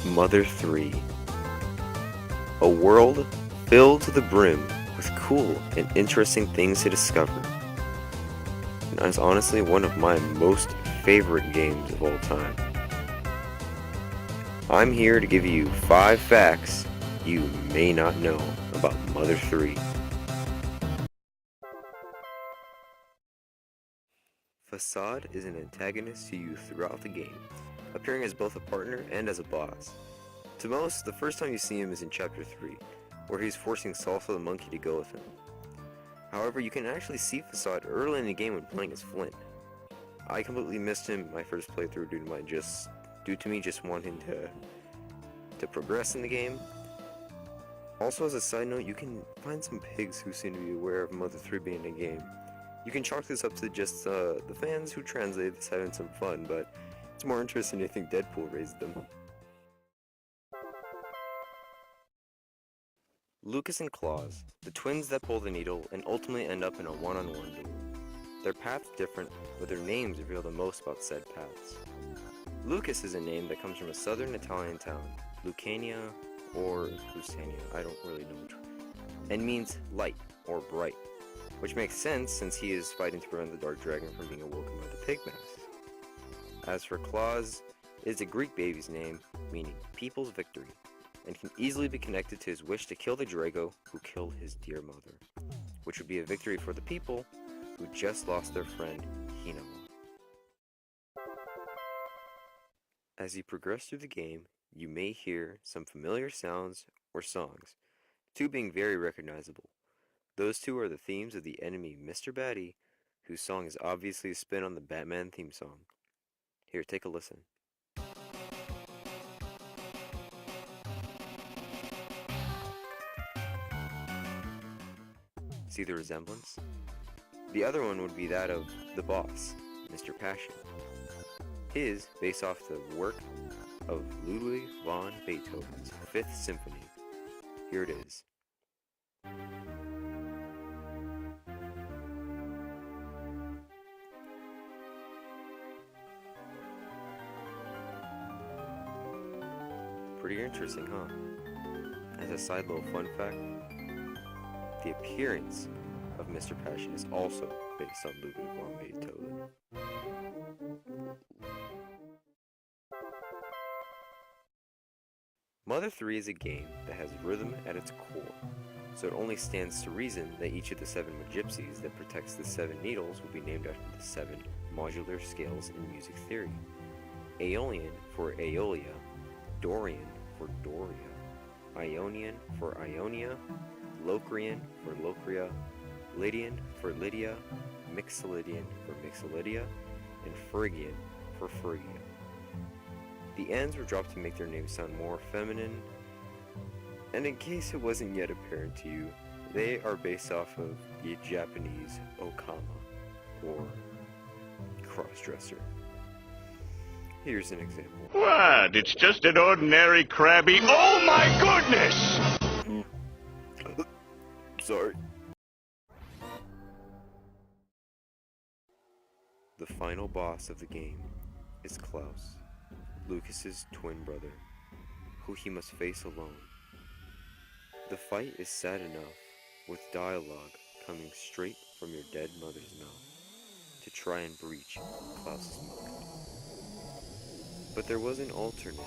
Mother 3. A world filled to the brim with cool and interesting things to discover. And is honestly one of my most favorite games of all time. I'm here to give you 5 facts you may not know about Mother 3. Facade is an antagonist to you throughout the game, appearing as both a partner and as a boss. To most, the first time you see him is in Chapter 3, where he's forcing Salsa the monkey to go with him. However, you can actually see Facade early in the game when playing as Flint. I completely missed him my first playthrough due to me just wanting to progress in the game. Also, as a side note, you can find some pigs who seem to be aware of Mother 3 being in a game. You can chalk this up to just the fans who translate this having some fun, but it's more interesting to think Deadpool raised them. Lucas and Claus, the twins that pull the needle and ultimately end up in a one-on-one duel. Their paths different, but their names reveal the most about said paths. Lucas is a name that comes from a southern Italian town, Lucania or Lusania, I don't really know which, and means light or bright, which makes sense since he is fighting to prevent the Dark Dragon from being awoken by the pig mask. As for Claus, it is a Greek baby's name, meaning people's victory, and can easily be connected to his wish to kill the Drago who killed his dear mother, which would be a victory for the people who just lost their friend, Hinama. As you progress through the game, you may hear some familiar sounds or songs, 2 being very recognizable. Those 2 are the themes of the enemy Mr. Batty, whose song is obviously a spin on the Batman theme song. Here, take a listen. See the resemblance? The other one would be that of the boss, Mr. Passion. His, based off the work of Ludwig van Beethoven's 5th Symphony. Here it is. Pretty interesting, huh? As a side little fun fact, the appearance of Mr. Passion is also based on Ludwig van Beethoven. Mother 3 is a game that has rhythm at its core, so it only stands to reason that each of the 7 gypsies that protects the 7 needles will be named after the 7 modular scales in music theory. Aeolian for Aeolia, Dorian for Doria, Ionian for Ionia, Locrian for Locria, Lydian for Lydia, Mixolydian for Mixolydia, and Phrygian for Phrygia. The N's were dropped to make their names sound more feminine, and in case it wasn't yet apparent to you, they are based off of the Japanese okama, or crossdresser. Here's an example. What? It's just an ordinary crabby. Oh my goodness! Sorry. The final boss of the game is Klaus, Lucas's twin brother, who he must face alone. The fight is sad enough, with dialogue coming straight from your dead mother's mouth to try and breach Klaus's mind. But there was an alternate,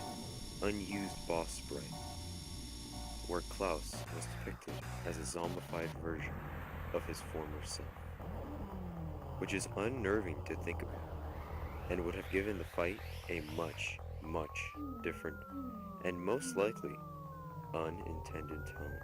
unused boss sprite, where Klaus was depicted as a zombified version of his former self, which is unnerving to think about, and would have given the fight a much different, and most likely unintended tone.